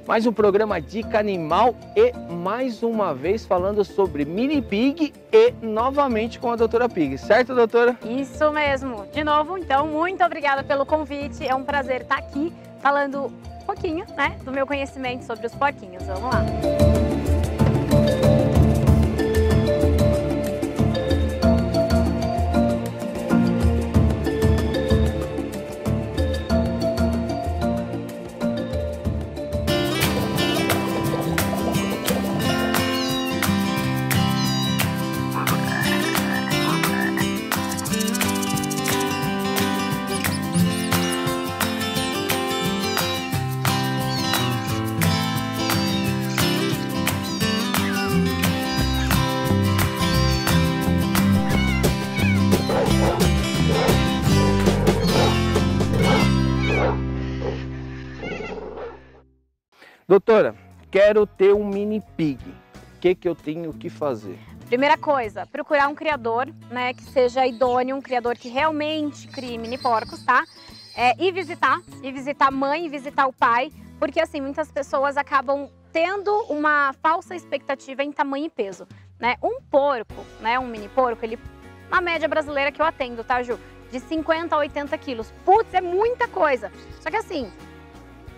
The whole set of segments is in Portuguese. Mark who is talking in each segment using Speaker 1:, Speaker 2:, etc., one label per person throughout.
Speaker 1: mais um programa Dica Animal e mais uma vez falando sobre Mini Pig e novamente com a doutora Pig, certo, doutora?
Speaker 2: Isso mesmo. De novo, então, muito obrigada pelo convite. É um prazer estar aqui falando um pouquinho, né, do meu conhecimento sobre os porquinhos. Vamos lá.
Speaker 1: Doutora, quero ter um Mini Pig. O que eu tenho que fazer?
Speaker 2: Primeira coisa, procurar um criador, né, que seja idôneo, um criador que realmente crie mini porcos, tá? E visitar a mãe, e visitar o pai, porque assim, muitas pessoas acabam tendo uma falsa expectativa em tamanho e peso, né? Um porco, né, um mini porco, ele, na média brasileira que eu atendo, tá, Ju? De 50 a 80 quilos. Putz, é muita coisa. Só que assim,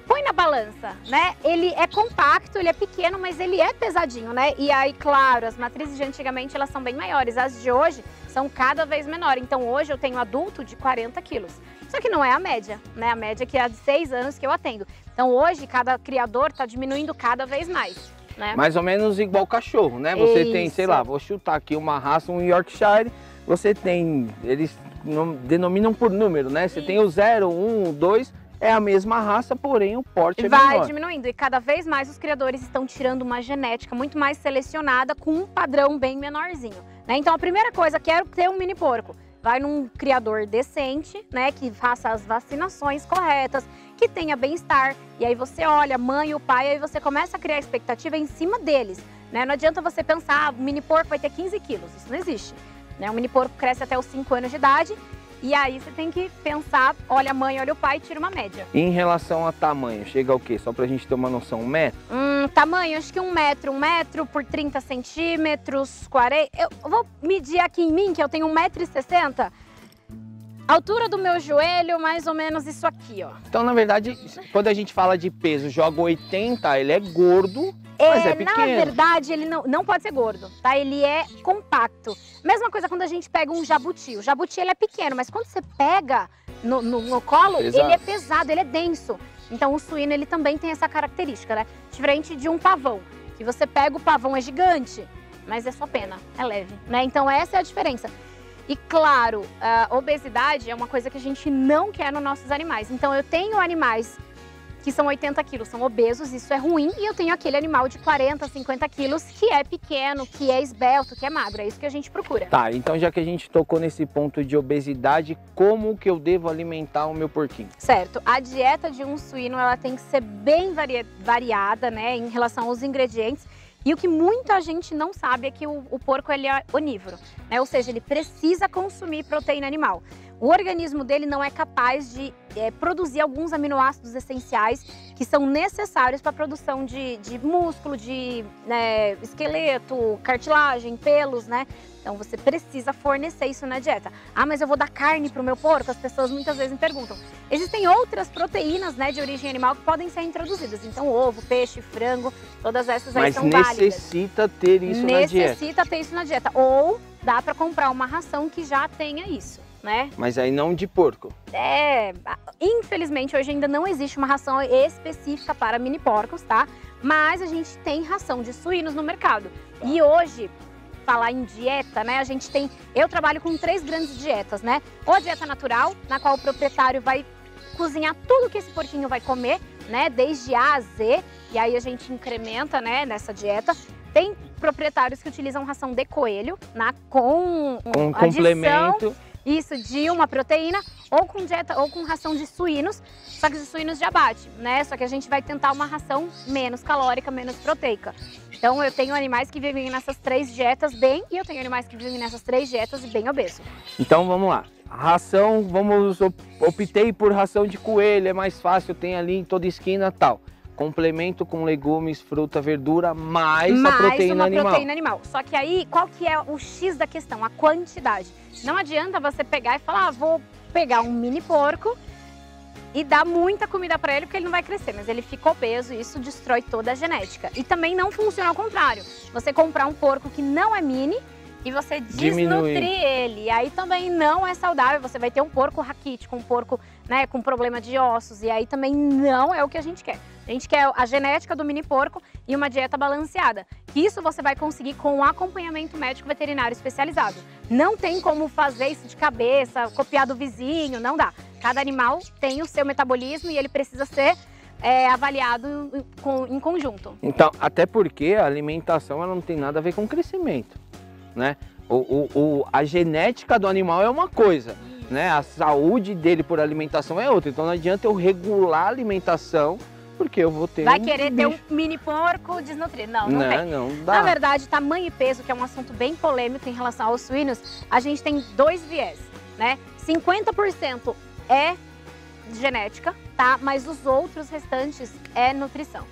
Speaker 2: põe na balança, né? Ele é compacto, ele é pequeno, mas ele é pesadinho, né? E aí, claro, as matrizes de antigamente elas são bem maiores, as de hoje são cada vez menores. Então hoje eu tenho adulto de 40 quilos. Só que não é a média, né? A média que é de 6 anos que eu atendo. Então hoje cada criador está diminuindo cada vez mais, né?
Speaker 1: Mais ou menos igual cachorro, né? Você
Speaker 2: Isso.
Speaker 1: tem, sei lá, vou chutar aqui uma raça, um Yorkshire, você tem, eles denominam por número, né? Você tem o 0, 1, 2... É a mesma raça, porém o porte é menor.
Speaker 2: Vai diminuindo e cada vez mais os criadores estão tirando uma genética muito mais selecionada com um padrão bem menorzinho, né? Então a primeira coisa, quero ter um mini porco. Vai num criador decente, né, que faça as vacinações corretas, que tenha bem-estar. E aí você olha a mãe e o pai, aí você começa a criar expectativa em cima deles, né? Não adianta você pensar, o mini porco vai ter 15 quilos, isso não existe, né? O mini porco cresce até os 5 anos de idade. E aí você tem que pensar, olha a mãe, olha o pai, tira uma média.
Speaker 1: E em relação a tamanho, chega ao quê? Só pra gente ter uma noção, 1 metro?
Speaker 2: Tamanho, acho que 1 metro por 30 centímetros, 40... Eu vou medir aqui em mim, que eu tenho 1,60 m. Altura do meu joelho, mais ou menos isso aqui, ó.
Speaker 1: Então, na verdade, quando a gente fala de peso, joga 80, ele é gordo, mas é pequeno.
Speaker 2: Na verdade, ele não pode ser gordo, tá? Ele é compacto. Mesma coisa quando a gente pega um jabuti. O jabuti, ele é pequeno, mas quando você pega no colo,
Speaker 1: Pesado.
Speaker 2: ele é pesado, ele é denso. Então, o suíno, ele também tem essa característica, né? Diferente de um pavão, que você pega o pavão, é gigante, mas é só pena, é leve, né? Então, essa é a diferença. E claro, a obesidade é uma coisa que a gente não quer nos nossos animais. Então eu tenho animais que são 80 quilos, são obesos, isso é ruim. E eu tenho aquele animal de 40, 50 quilos que é pequeno, que é esbelto, que é magro. É isso que a gente procura.
Speaker 1: Tá, então já que a gente tocou nesse ponto de obesidade, como que eu devo alimentar o meu porquinho?
Speaker 2: Certo, a dieta de um suíno ela tem que ser bem variada, né, em relação aos ingredientes. E o que muita gente não sabe é que o porco ele é onívoro, né? Ou seja, ele precisa consumir proteína animal. O organismo dele não é capaz de produzir alguns aminoácidos essenciais que são necessários para a produção de músculo, de esqueleto, cartilagem, pelos, né? Então você precisa fornecer isso na dieta. Ah, mas eu vou dar carne para o meu porco? As pessoas muitas vezes me perguntam. Existem outras proteínas, né, de origem animal que podem ser introduzidas. Então ovo, peixe, frango, todas essas aí são válidas.
Speaker 1: Mas necessita ter isso na dieta.
Speaker 2: Necessita ter isso na dieta. Ou dá para comprar uma ração que já tenha isso, né?
Speaker 1: Mas aí não de porco.
Speaker 2: Infelizmente hoje ainda não existe uma ração específica para mini porcos, tá? Mas a gente tem ração de suínos no mercado. Tá. E hoje, falar em dieta, né? Eu trabalho com 3 grandes dietas, né? Ou a dieta natural, na qual o proprietário vai cozinhar tudo que esse porquinho vai comer, né? Desde A a Z, e aí a gente incrementa, né, nessa dieta. Tem proprietários que utilizam ração de coelho, né, com
Speaker 1: complemento.
Speaker 2: Isso, de uma proteína, ou com dieta, ou com ração de suínos, só que de suínos de abate, né? Só que a gente vai tentar uma ração menos calórica, menos proteica. Então eu tenho animais que vivem nessas 3 dietas bem, e eu tenho animais que vivem nessas 3 dietas bem obeso.
Speaker 1: Então vamos lá. Ração, optei por ração de coelho, é mais fácil, tem ali em toda esquina e tal. complemento com legumes, fruta, verdura, mais a proteína animal.
Speaker 2: Só que aí, qual que é o X da questão? A quantidade. Não adianta você pegar e falar, vou pegar um mini porco e dar muita comida para ele, porque ele não vai crescer, mas ele fica obeso e isso destrói toda a genética. E também não funciona ao contrário. Você comprar um porco que não é mini e você desnutrir ele, e aí também não é saudável. Você vai ter um porco raquítico, um porco, né, com problema de ossos, e aí também não é o que a gente quer. A gente quer a genética do mini porco e uma dieta balanceada. Isso você vai conseguir com um acompanhamento médico veterinário especializado. Não tem como fazer isso de cabeça, copiar do vizinho, não dá. Cada animal tem o seu metabolismo e ele precisa ser avaliado em conjunto.
Speaker 1: Então, até porque a alimentação ela não tem nada a ver com crescimento, né? A genética do animal é uma coisa, né? A saúde dele por alimentação é outra. Então não adianta eu regular a alimentação porque eu vou ter
Speaker 2: querer ter um mini porco desnutrido. Não tem.
Speaker 1: Não dá.
Speaker 2: Na verdade, tamanho e peso, que é um assunto bem polêmico em relação aos suínos, a gente tem dois viés, né? 50% é genética, tá? Mas os outros restantes é nutrição.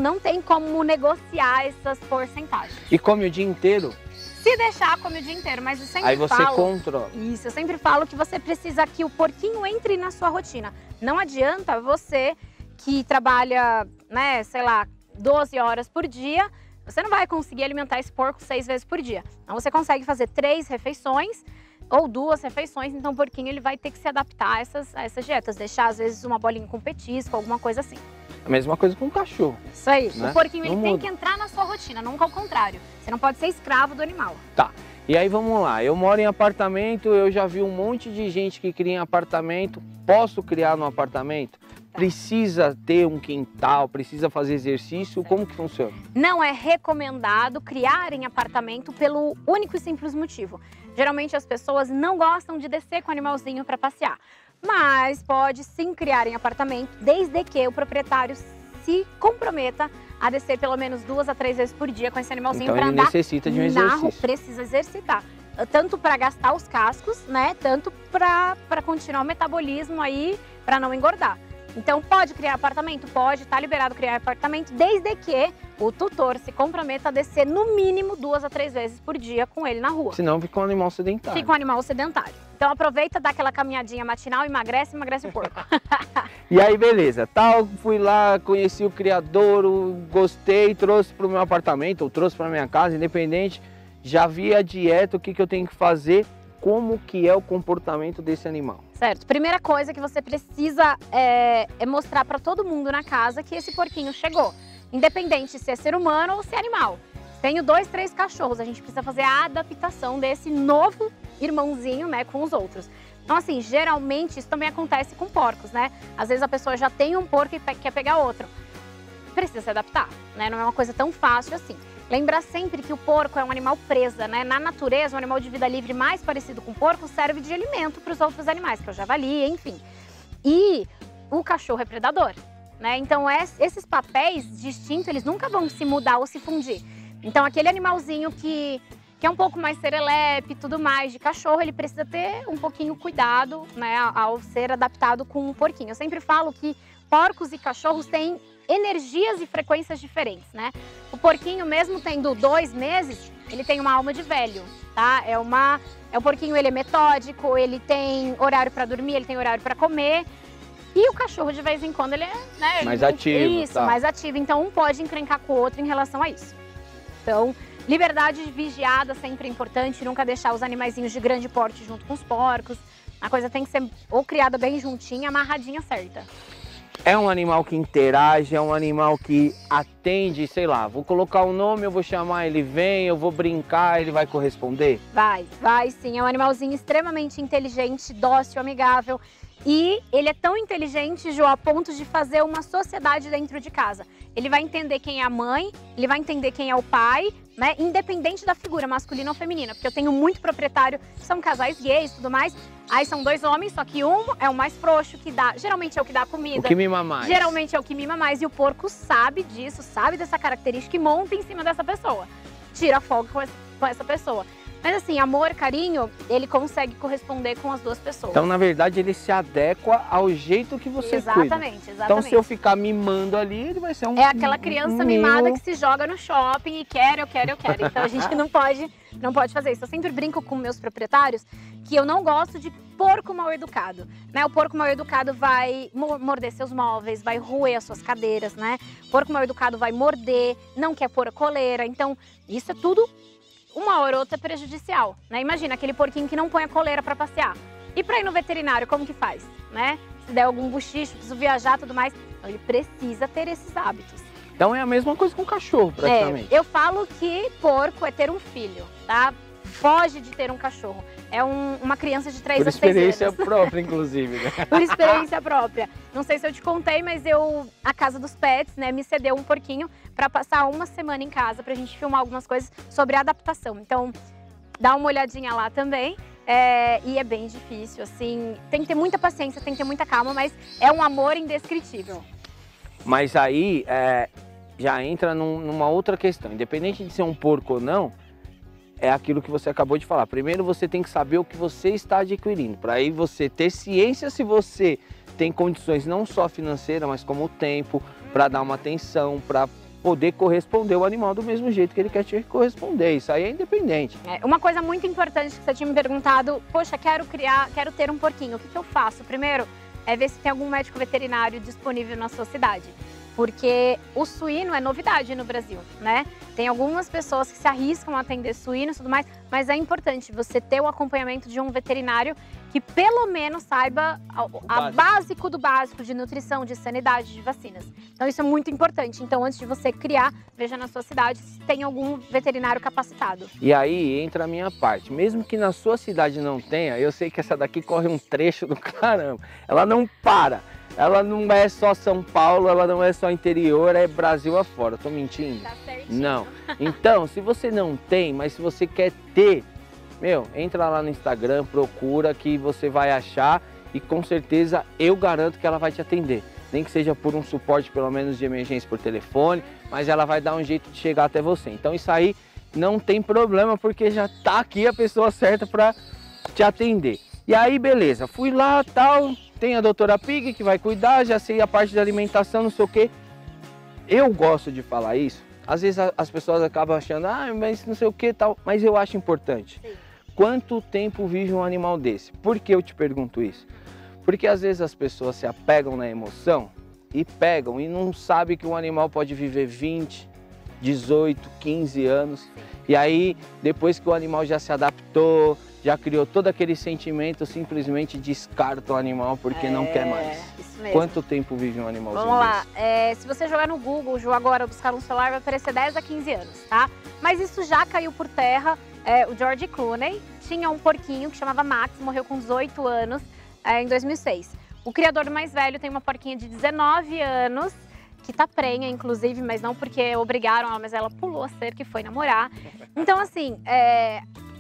Speaker 2: Não tem como negociar essas porcentagens.
Speaker 1: E come o dia inteiro?
Speaker 2: Se deixar, come o dia inteiro, mas eu sempre
Speaker 1: Aí você controla.
Speaker 2: Isso, eu sempre falo que você precisa que o porquinho entre na sua rotina. Não adianta você que trabalha, né, sei lá, 12 horas por dia, você não vai conseguir alimentar esse porco 6 vezes por dia. Então você consegue fazer 3 refeições ou 2 refeições, então o porquinho ele vai ter que se adaptar a essas dietas, deixar às vezes uma bolinha com petisco, alguma coisa assim.
Speaker 1: A mesma coisa com o cachorro.
Speaker 2: Isso aí,
Speaker 1: né?
Speaker 2: O porquinho ele tem que entrar na sua rotina, nunca ao contrário. Você não pode ser escravo do animal.
Speaker 1: Tá, e aí vamos lá, eu moro em apartamento, eu já vi um monte de gente que cria em apartamento, posso criar no apartamento? Precisa ter um quintal, precisa fazer exercício, como que funciona?
Speaker 2: Não é recomendado criar em apartamento pelo único e simples motivo. Geralmente as pessoas não gostam de descer com o animalzinho para passear, mas pode sim criar em apartamento, desde que o proprietário se comprometa a descer pelo menos 2 a 3 vezes por dia com esse animalzinho para andar.
Speaker 1: Então ele necessita de um exercício.
Speaker 2: Precisa exercitar. Tanto para gastar os cascos, né? Tanto para continuar o metabolismo aí, para não engordar. Então pode criar apartamento? Pode, tá liberado criar apartamento, desde que o tutor se comprometa a descer no mínimo 2 a 3 vezes por dia com ele na rua.
Speaker 1: Senão fica um animal sedentário.
Speaker 2: Fica um animal sedentário. Então aproveita, dá aquela caminhadinha matinal, emagrece o porco.
Speaker 1: E aí beleza, fui lá, conheci o criador, gostei, trouxe para o meu apartamento, ou trouxe para minha casa, independente. Já vi a dieta, o que eu tenho que fazer, como que é o comportamento desse animal.
Speaker 2: Certo. Primeira coisa que você precisa é mostrar para todo mundo na casa que esse porquinho chegou. Independente se é ser humano ou se é animal. Tenho 2, 3 cachorros, a gente precisa fazer a adaptação desse novo irmãozinho, né, com os outros. Então assim, geralmente isso também acontece com porcos, né? Às vezes a pessoa já tem um porco e quer pegar outro. Precisa se adaptar, né? Não é uma coisa tão fácil assim. Lembrar sempre que o porco é um animal presa, né? Na natureza, um animal de vida livre mais parecido com o porco serve de alimento para os outros animais, que é o javali, enfim. E o cachorro é predador, né? Então esses papéis distintos, eles nunca vão se mudar ou se fundir. Então aquele animalzinho que é um pouco mais serelepe e tudo mais de cachorro, ele precisa ter um pouquinho cuidado, né? Ao ser adaptado com um porquinho. Eu sempre falo que porcos e cachorros têm energias e frequências diferentes, né? O porquinho, mesmo tendo 2 meses, ele tem uma alma de velho, tá? O porquinho, ele é metódico, ele tem horário para dormir, ele tem horário para comer. E o cachorro, de vez em quando, ele é, né,
Speaker 1: mais ativo.
Speaker 2: Isso, tá. Mais ativo. Então, um pode encrencar com o outro em relação a isso. Então, liberdade vigiada sempre é importante, nunca deixar os animaizinhos de grande porte junto com os porcos. A coisa tem que ser ou criada bem juntinha, amarradinha certa.
Speaker 1: É um animal que interage, é um animal que atende, sei lá, vou colocar um nome, eu vou chamar, ele vem, eu vou brincar, ele vai corresponder?
Speaker 2: Vai sim. É um animalzinho extremamente inteligente, dócil, amigável. E ele é tão inteligente, Jô, a ponto de fazer uma sociedade dentro de casa. Ele vai entender quem é a mãe, ele vai entender quem é o pai, né? Independente da figura, masculina ou feminina. Porque eu tenho muito proprietário, são casais gays e tudo mais. Aí são 2 homens, só que um é o mais frouxo, que dá, geralmente é o que dá comida.
Speaker 1: O que mima mais.
Speaker 2: Geralmente é o que mima mais. E o porco sabe disso, sabe dessa característica e monta em cima dessa pessoa. Tira folga com essa pessoa. Mas assim, amor, carinho, ele consegue corresponder com as duas pessoas.
Speaker 1: Então, na verdade, ele se adequa ao jeito que você cuida.
Speaker 2: Exatamente.
Speaker 1: Então, se eu ficar mimando ali, ele vai ser um...
Speaker 2: É aquela criança mimada que se joga no shopping e quer, eu quero. Então, a gente não pode fazer isso. Eu sempre brinco com meus proprietários que eu não gosto de porco mal educado, né? O porco mal educado vai morder seus móveis, vai roer as suas cadeiras, né? O porco mal educado vai morder, não quer pôr a coleira. Então, isso é tudo, uma hora ou outra, prejudicial, né? Imagina aquele porquinho que não põe a coleira para passear. E para ir no veterinário, como que faz, né? Se der algum bochicho, preciso viajar, tudo mais. Então, ele precisa ter esses hábitos.
Speaker 1: Então, é a mesma coisa com o cachorro, praticamente.
Speaker 2: Eu falo que porco é ter um filho, tá? Foge de ter um cachorro. É uma criança de 3 a 6 anos.
Speaker 1: Por experiência própria, inclusive, né?
Speaker 2: Por experiência própria. Não sei se eu te contei, mas a Casa dos Pets, né, me cedeu um porquinho para passar uma semana em casa, pra gente filmar algumas coisas sobre adaptação. Então, dá uma olhadinha lá também. E é bem difícil, assim, tem que ter muita paciência, tem que ter muita calma, mas é um amor indescritível.
Speaker 1: Mas aí, já entra numa outra questão. Independente de ser um porco ou não, é aquilo que você acabou de falar. Primeiro você tem que saber o que você está adquirindo, para aí você ter ciência se você tem condições não só financeiras, mas como tempo, para dar uma atenção, para poder corresponder ao animal do mesmo jeito que ele quer te corresponder. Isso aí é independente.
Speaker 2: Uma coisa muito importante que você tinha me perguntado, poxa, quero ter um porquinho, o que eu faço? Primeiro, é ver se tem algum médico veterinário disponível na sua cidade. Porque o suíno é novidade no Brasil, né? Tem algumas pessoas que se arriscam a atender suínos e tudo mais, mas é importante você ter o acompanhamento de um veterinário que pelo menos saiba a básico do básico de nutrição, de sanidade, de vacinas. Então isso é muito importante. Então antes de você criar, veja na sua cidade se tem algum veterinário capacitado.
Speaker 1: E aí entra a minha parte. Mesmo que na sua cidade não tenha, eu sei que essa daqui corre um trecho do caramba. Ela não para. Ela não é só São Paulo, ela não é só interior, é Brasil afora. Tô mentindo?
Speaker 2: Tá certinho.
Speaker 1: Não. Então, se você não tem, mas se você quer ter, entra lá no Instagram, procura que você vai achar e com certeza eu garanto que ela vai te atender. Nem que seja por um suporte, pelo menos de emergência por telefone, mas ela vai dar um jeito de chegar até você. Então isso aí não tem problema, porque já tá aqui a pessoa certa para te atender. E aí, beleza, fui lá, tal, tem a doutora Pig que vai cuidar, já sei a parte da alimentação, não sei o quê. Eu gosto de falar isso, às vezes as pessoas acabam achando, mas não sei o que tal, mas eu acho importante.
Speaker 2: Sim.
Speaker 1: Quanto tempo vive um animal desse? Por que eu te pergunto isso? Porque às vezes as pessoas se apegam na emoção e pegam e não sabem que um animal pode viver 20, 18, 15 anos.
Speaker 2: Sim.
Speaker 1: E aí, depois que o animal já se adaptou, já criou todo aquele sentimento, simplesmente descarta o animal porque não quer mais.
Speaker 2: Isso mesmo.
Speaker 1: Quanto tempo vive um animalzinho
Speaker 2: Vamos lá, se você jogar no Google, Ju, agora buscar um celular, vai aparecer 10 a 15 anos, tá? Mas isso já caiu por terra. O George Clooney tinha um porquinho que chamava Max, morreu com 18 anos em 2006. O criador mais velho tem uma porquinha de 19 anos, que tá prenha, inclusive, mas não porque obrigaram ela, mas ela pulou a cerca e foi namorar. Então, assim,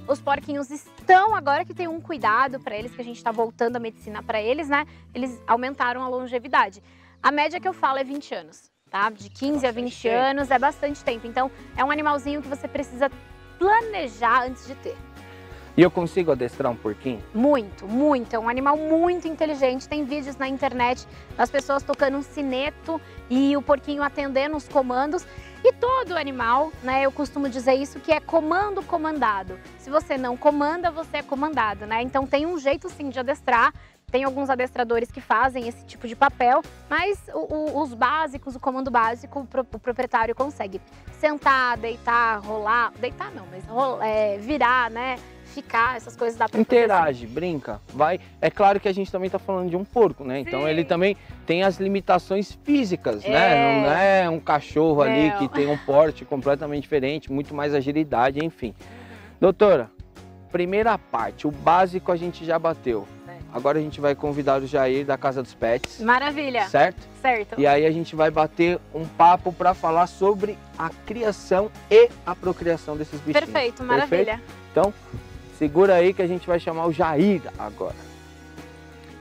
Speaker 2: os porquinhos estão, agora que tem um cuidado para eles, que a gente está voltando a medicina para eles, né? Eles aumentaram a longevidade. A média que eu falo é 20 anos, tá? De 15 a 20 anos é bastante tempo. Então, é um animalzinho que você precisa planejar antes de ter.
Speaker 1: E eu consigo adestrar um porquinho?
Speaker 2: Muito, muito. É um animal muito inteligente. Tem vídeos na internet das pessoas tocando um sineto e o porquinho atendendo os comandos. E todo animal, né, eu costumo dizer isso, que é comando comandado. Se você não comanda, você é comandado, né? Então tem um jeito sim de adestrar. Tem alguns adestradores que fazem esse tipo de papel, mas os básicos, o comando básico, o proprietário consegue sentar, deitar, rolar, deitar não, mas virar, né? Ficar, essas coisas dá pra
Speaker 1: interage, assim. Brinca, vai. É claro que a gente também tá falando de um porco, né? Então sim, ele também tem as limitações físicas, né? Não é um cachorro ali que tem um porte completamente diferente, muito mais agilidade, enfim. Doutora, primeira parte, o básico a gente já bateu. Agora a gente vai convidar o Jair da Casa dos Pets.
Speaker 2: Maravilha.
Speaker 1: Certo?
Speaker 2: Certo.
Speaker 1: E aí a gente vai bater um papo para falar sobre a criação e a procriação desses bichinhos.
Speaker 2: Perfeito, maravilha.
Speaker 1: Perfeito? Então, segura aí que a gente vai chamar o Jair agora.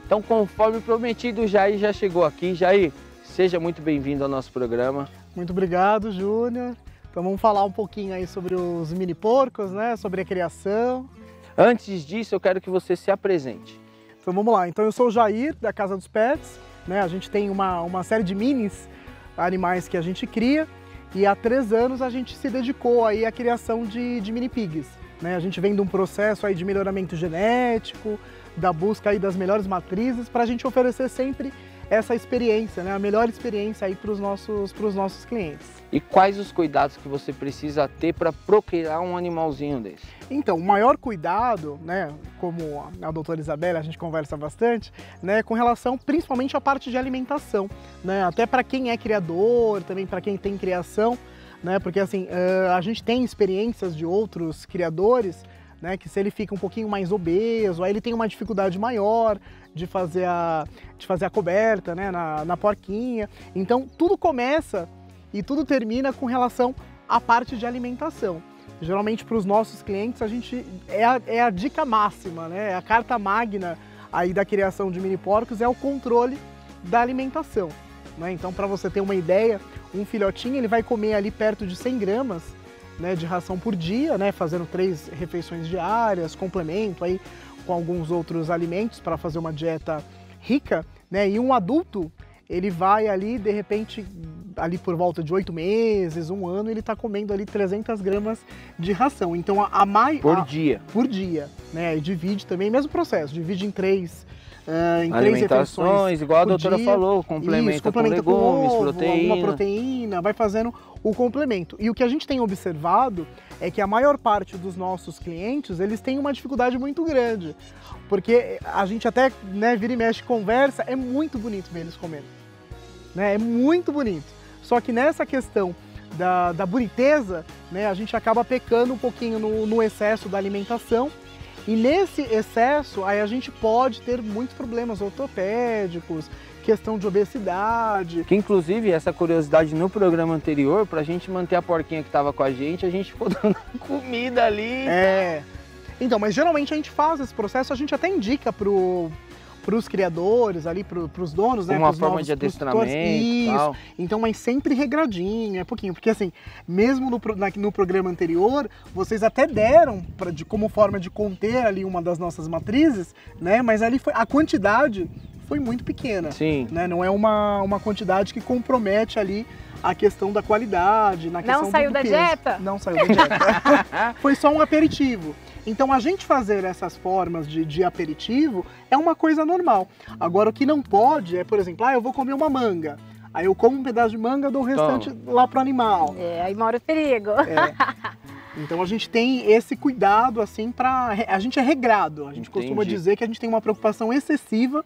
Speaker 1: Então, conforme prometido, o Jair já chegou aqui. Jair, seja muito bem-vindo ao nosso programa.
Speaker 3: Muito obrigado, Júnior. Então vamos falar um pouquinho aí sobre os mini porcos, né? Sobre a criação.
Speaker 1: Antes disso, eu quero que você se apresente.
Speaker 3: Então vamos lá. Então eu sou o Jair, da Casa dos Pets, né? A gente tem uma série de minis animais que a gente cria e há 3 anos a gente se dedicou aí à criação de mini pigs, né? A gente vem de um processo aí de melhoramento genético, da busca aí das melhores matrizes para a gente oferecer sempre essa experiência, né? A melhor experiência aí para os nossos clientes.
Speaker 1: E quais os cuidados que você precisa ter para procriar um animalzinho desse?
Speaker 3: Então, o maior cuidado, né, como a doutora Isabela, a gente conversa bastante, né, com relação principalmente à parte de alimentação, né, até para quem é criador, também para quem tem criação, né, porque assim, a gente tem experiências de outros criadores, né, que se ele fica um pouquinho mais obeso, aí ele tem uma dificuldade maior de fazer a coberta, né, na porquinha. Então tudo começa e tudo termina com relação à parte de alimentação. Geralmente para os nossos clientes a gente é a dica máxima, né, a carta magna aí da criação de mini porcos é o controle da alimentação, né? Então, para você ter uma ideia, um filhotinho ele vai comer ali perto de 100 gramas, né, de ração por dia, né, fazendo 3 refeições diárias, complemento aí com alguns outros alimentos para fazer uma dieta rica, né, e um adulto ele vai ali, de repente, ali por volta de 8 meses, 1 ano, ele está comendo ali 300 gramas de ração. Então,
Speaker 1: Por dia.
Speaker 3: Por dia, né, e divide também, mesmo processo, divide em 3
Speaker 1: alimentações, igual a doutora falou, complementa com legumes,
Speaker 3: com ovo,
Speaker 1: proteína.
Speaker 3: alguma proteína, vai fazendo o complemento. E o que a gente tem observado é que a maior parte dos nossos clientes, eles têm uma dificuldade muito grande, porque a gente até, né, vira e mexe, conversa, é muito bonito ver eles comendo, né, é muito bonito. Só que nessa questão da boniteza, né, a gente acaba pecando um pouquinho no excesso da alimentação. E nesse excesso, aí a gente pode ter muitos problemas ortopédicos, questão de obesidade.
Speaker 1: Que inclusive, essa curiosidade no programa anterior, pra gente manter a porquinha que tava com a gente ficou dando comida ali.
Speaker 3: Então, mas geralmente a gente faz esse processo, a gente até indica pros criadores ali, pros donos, né?
Speaker 1: Uma forma de adestramento e tal.
Speaker 3: Então, mas sempre regradinho, pouquinho. Porque assim, mesmo no programa anterior, vocês até deram como forma de conter ali uma das nossas matrizes, né? Mas ali a quantidade foi muito pequena.
Speaker 1: Sim.
Speaker 3: Né? Não é uma quantidade que compromete ali a questão da qualidade, na questão
Speaker 2: Não saiu da dieta?
Speaker 3: Não saiu da dieta. Foi só um aperitivo. Então a gente fazer essas formas de aperitivo é uma coisa normal. Agora o que não pode é, por exemplo, eu vou comer uma manga. Aí eu como um pedaço de manga, dou o restante lá pro animal.
Speaker 2: Aí mora o perigo.
Speaker 3: Então a gente tem esse cuidado assim a gente é regrado. A gente costuma dizer que a gente tem uma preocupação excessiva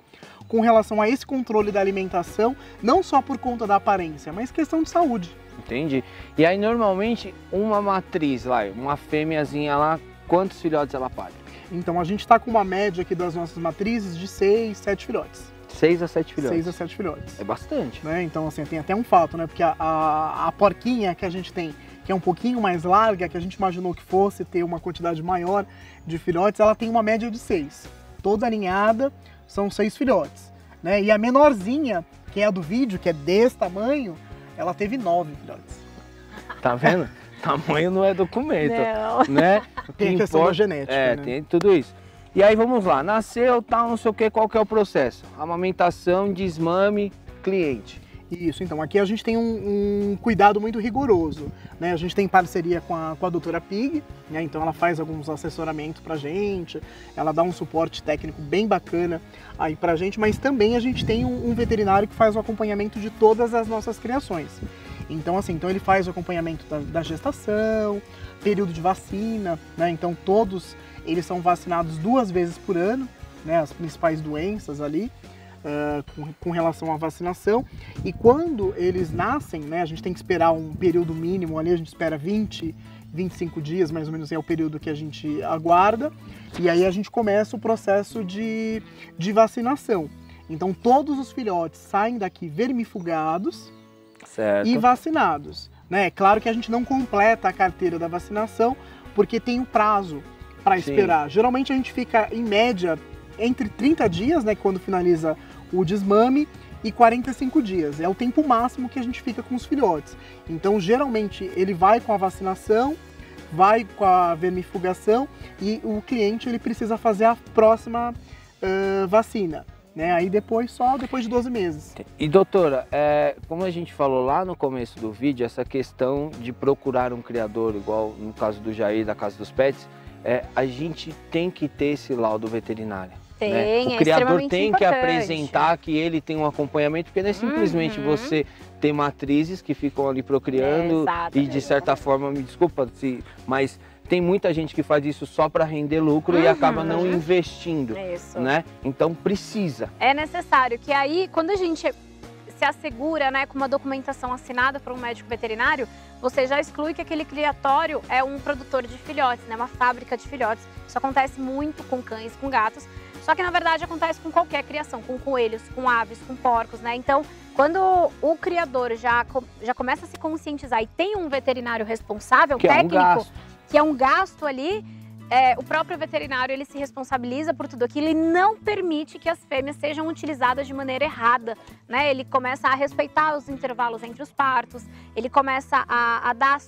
Speaker 3: com relação a esse controle da alimentação, não só por conta da aparência, mas questão de saúde.
Speaker 1: Entendi. E aí normalmente uma matriz lá, uma fêmeazinha lá, quantos filhotes ela pare?
Speaker 3: Então a gente está com uma média aqui das nossas matrizes de 6, 7 filhotes.
Speaker 1: 6 a 7 filhotes?
Speaker 3: 6 a 7 filhotes.
Speaker 1: É bastante.
Speaker 3: Né? Então assim, tem até um fato, né? Porque a porquinha que a gente tem, que é um pouquinho mais larga, que a gente imaginou que fosse ter uma quantidade maior de filhotes, ela tem uma média de 6. Toda aninhada são 6 filhotes. Né? E a menorzinha, que é a do vídeo, que é desse tamanho, ela teve 9 filhotes.
Speaker 1: Tá vendo? Tamanho não é documento,
Speaker 2: não.
Speaker 1: Né?
Speaker 3: Tem a questão da genética, né?
Speaker 1: Tem tudo isso. E aí vamos lá, nasceu, tal, não sei o que, qual que é o processo? Amamentação, desmame, cliente.
Speaker 3: Isso, então aqui a gente tem um cuidado muito rigoroso, né? A gente tem parceria com a doutora Pig, né? Então ela faz alguns assessoramentos pra gente, ela dá um suporte técnico bem bacana aí pra gente, mas também a gente tem um veterinário que faz o acompanhamento de todas as nossas criações. Então assim, ele faz o acompanhamento da gestação, período de vacina, né? Então todos eles são vacinados 2 vezes por ano, né? As principais doenças ali. Com relação à vacinação, e quando eles nascem, né, a gente tem que esperar um período mínimo ali, a gente espera 20, 25 dias, mais ou menos é o período que a gente aguarda, e aí a gente começa o processo de vacinação. Então todos os filhotes saem daqui vermifugados,
Speaker 1: certo,
Speaker 3: e vacinados. Né? É claro que a gente não completa a carteira da vacinação, porque tem um prazo para esperar. Geralmente a gente fica, em média, entre 30 dias, né, quando finaliza o desmame, e 45 dias. É o tempo máximo que a gente fica com os filhotes. Então, geralmente, ele vai com a vacinação, vai com a vermifugação e o cliente ele precisa fazer a próxima vacina. Né? Aí só depois de 12 meses.
Speaker 1: E doutora, como a gente falou lá no começo do vídeo, essa questão de procurar um criador, igual no caso do Jair, da Casa dos Pets, a gente tem que ter esse laudo veterinário.
Speaker 2: Tem,
Speaker 1: né? O criador tem
Speaker 2: importante.
Speaker 1: Que apresentar que ele tem um acompanhamento, porque não é simplesmente você ter matrizes que ficam ali procriando e de certa forma, me desculpa, mas tem muita gente que faz isso só para render lucro e acaba não investindo, né? Então precisa.
Speaker 2: É necessário que aí, quando a gente se assegura, né, com uma documentação assinada por um médico veterinário, você já exclui que aquele criatório é um produtor de filhotes, né, uma fábrica de filhotes. Isso acontece muito com cães, com gatos, só que na verdade acontece com qualquer criação, com coelhos, com aves, com porcos, né? Então, quando o criador já começa a se conscientizar e tem um veterinário responsável, técnico, que é um gasto ali, o próprio veterinário ele se responsabiliza por tudo aquilo e não permite que as fêmeas sejam utilizadas de maneira errada, né? Ele começa a respeitar os intervalos entre os partos, ele começa a dar,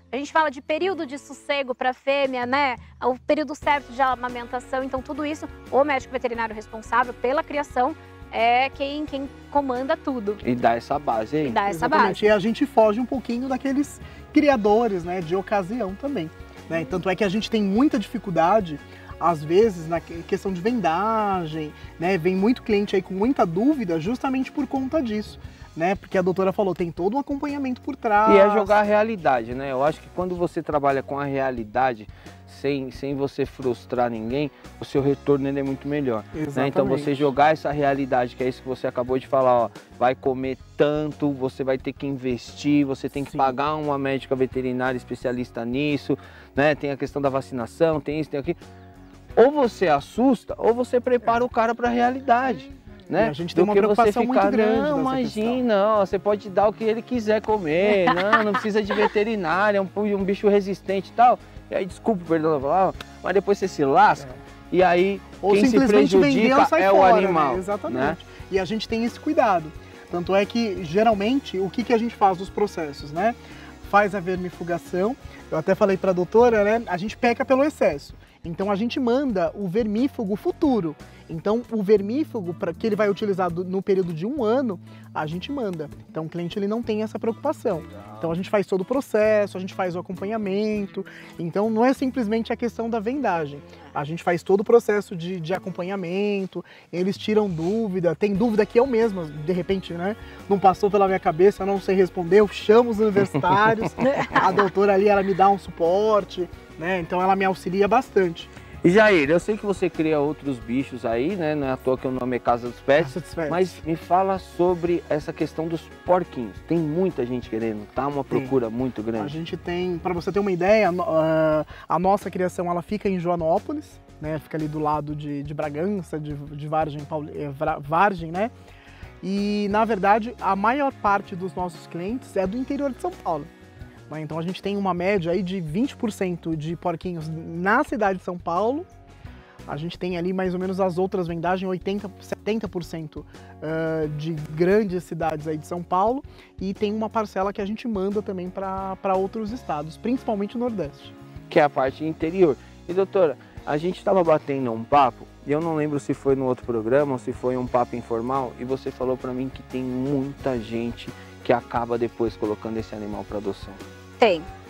Speaker 2: a gente fala de período de sossego para a fêmea, né? O período certo de amamentação, então tudo isso, o médico veterinário responsável pela criação é quem comanda tudo.
Speaker 1: E dá essa base aí.
Speaker 2: E dá essa
Speaker 3: Exatamente.
Speaker 2: base.
Speaker 3: E a gente foge um pouquinho daqueles criadores, né, de ocasião também. Né? Tanto é que a gente tem muita dificuldade, às vezes, na questão de vendagem, né? Vem muito cliente aí com muita dúvida justamente por conta disso. Né? Porque a doutora falou, tem todo um acompanhamento por trás.
Speaker 1: E é jogar a realidade, né? Eu acho que quando você trabalha com a realidade, sem você frustrar ninguém, o seu retorno ele é muito melhor. Né? Então você jogar essa realidade, que é isso que você acabou de falar, ó, vai comer tanto, você vai ter que investir, você tem que pagar uma médica veterinária especialista nisso, né? Tem a questão da vacinação, tem isso, tem aquilo. Ou você assusta, ou você prepara o cara para a realidade. Né?
Speaker 3: A gente tem uma preocupação muito grande.
Speaker 1: Não, imagina, ó, você pode dar o que ele quiser comer, não precisa de veterinário, é um bicho resistente e tal. E aí, desculpa, perdão a palavra, mas depois você se lasca e aí
Speaker 3: ou
Speaker 1: quem se prejudica é o animal.
Speaker 3: Né? Exatamente.
Speaker 1: Né?
Speaker 3: E a gente tem esse cuidado. Tanto é que, geralmente, o que a gente faz nos processos, né? Faz a vermifugação, eu até falei para a doutora, né? A gente peca pelo excesso. Então a gente manda o vermífugo futuro. Então o vermífugo, que ele vai utilizar no período de 1 ano, a gente manda. Então o cliente ele não tem essa preocupação. Então a gente faz todo o processo, a gente faz o acompanhamento. Então não é simplesmente a questão da vendagem. A gente faz todo o processo de acompanhamento, eles tiram dúvida, tem dúvida que eu mesma, de repente, né, não passou pela minha cabeça, eu não sei responder, eu chamo os universitários, a doutora ali, ela me dá um suporte, né, então ela me auxilia bastante.
Speaker 1: E Jair, eu sei que você cria outros bichos aí, né? Não é à toa que o nome é Casa dos Pets, mas me fala sobre essa questão dos porquinhos. Tem muita gente querendo, tá? Uma procura muito grande.
Speaker 3: A gente tem, para você ter uma ideia, a nossa criação ela fica em Joanópolis, né? Fica ali do lado de Bragança, de Vargem, né? E na verdade a maior parte dos nossos clientes é do interior de São Paulo. Então a gente tem uma média aí de 20% de porquinhos na cidade de São Paulo. A gente tem ali mais ou menos as outras vendagens, 70% de grandes cidades aí de São Paulo. E tem uma parcela que a gente manda também para outros estados, principalmente o Nordeste.
Speaker 1: Que é a parte interior. E doutora, a gente estava batendo um papo, e eu não lembro se foi no outro programa ou se foi um papo informal, e você falou para mim que tem muita gente que acaba depois colocando esse animal para adoção.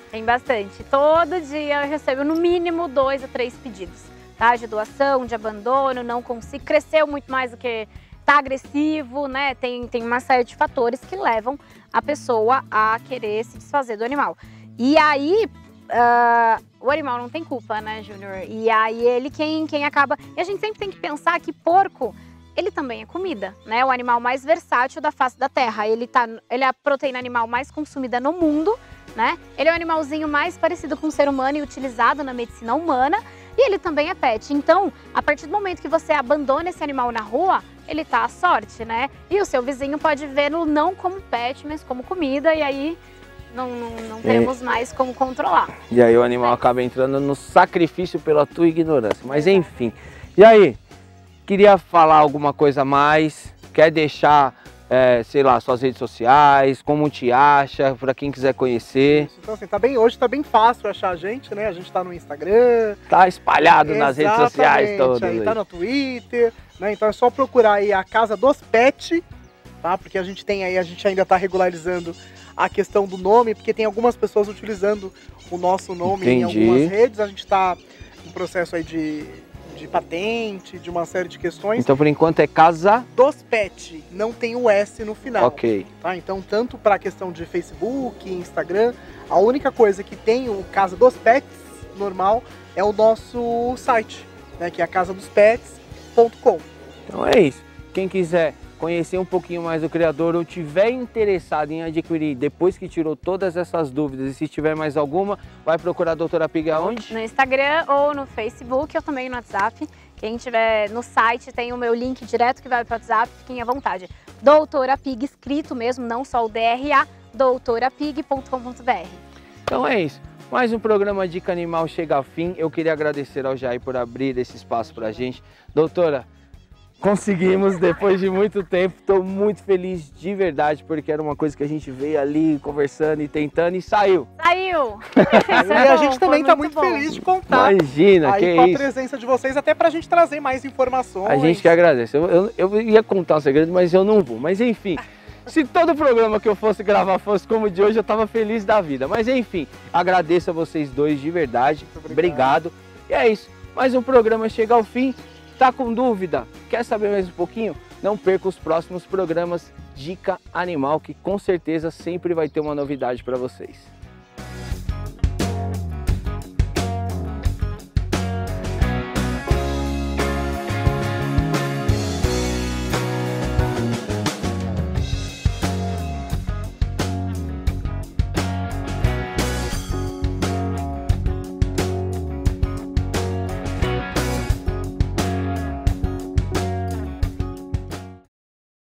Speaker 2: Tem bastante. Todo dia eu recebo no mínimo 2 a 3 pedidos, tá? De doação, de abandono, não consigo, cresceu muito mais do que tá agressivo, né? Tem uma série de fatores que levam a pessoa a querer se desfazer do animal. E aí, o animal não tem culpa, né, Júnior? E aí ele quem acaba... E a gente sempre tem que pensar que porco, ele também é comida, né? O animal mais versátil da face da terra. Ele é a proteína animal mais consumida no mundo, né? Ele é o animalzinho mais parecido com o ser humano e utilizado na medicina humana, e ele também é pet. Então, a partir do momento que você abandona esse animal na rua, ele tá à sorte, né? E o seu vizinho pode vê-lo não como pet, mas como comida, e aí não temos mais como controlar.
Speaker 1: E aí o animal acaba entrando no sacrifício pela tua ignorância. Mas enfim. E aí, queria falar alguma coisa a mais? quer deixar, sei lá, suas redes sociais, como te acha, para quem quiser conhecer.
Speaker 3: Isso. Então assim, hoje tá bem fácil achar a gente, né? A gente tá no Instagram.
Speaker 1: Tá espalhado nas redes sociais todas.
Speaker 3: Aí tá no Twitter, né? Então é só procurar aí a Casa dos Pet, tá? Porque a gente ainda tá regularizando a questão do nome, porque tem algumas pessoas utilizando o nosso nome em algumas redes. A gente tá em processo aí de patente, de uma série de questões.
Speaker 1: Então, por enquanto, é Casa
Speaker 3: dos Pet, não tem o S no final.
Speaker 1: Ok.
Speaker 3: Tá? Então, tanto para a questão de Facebook, Instagram, a única coisa que tem o Casa dos Pets normal é o nosso site, né, que é a casadospets.com.
Speaker 1: Então é isso. Quem quiser conhecer um pouquinho mais do criador ou tiver interessado em adquirir depois que tirou todas essas dúvidas, e se tiver mais alguma, vai procurar a Doutora Pig aonde?
Speaker 2: No Instagram ou no Facebook, ou também no WhatsApp. Quem tiver no site tem o meu link direto que vai para o WhatsApp, fiquem à vontade. Doutora Pig, escrito mesmo, não só o DRA, doutorapig.com.br.
Speaker 1: Então é isso. Mais um programa Dica Animal chega ao fim. Eu queria agradecer ao Jair por abrir esse espaço pra gente. Doutora, conseguimos depois de muito tempo, estou muito feliz de verdade, porque era uma coisa que a gente veio ali conversando e tentando e saiu.
Speaker 2: Saiu!
Speaker 3: E a gente também está muito feliz de contar.
Speaker 1: Imagina,
Speaker 3: aí
Speaker 1: que
Speaker 3: com
Speaker 1: isso.
Speaker 3: a presença de vocês, até para a gente trazer mais informações.
Speaker 1: A gente que agradece. Eu ia contar um segredo, mas eu não vou. Mas enfim, se todo programa que eu fosse gravar fosse como o de hoje, eu estava feliz da vida. Mas enfim, agradeço a vocês dois de verdade. Obrigado. E é isso. Mais um programa chega ao fim. Tá com dúvida? Quer saber mais um pouquinho? Não perca os próximos programas Dica Animal, que com certeza sempre vai ter uma novidade para vocês.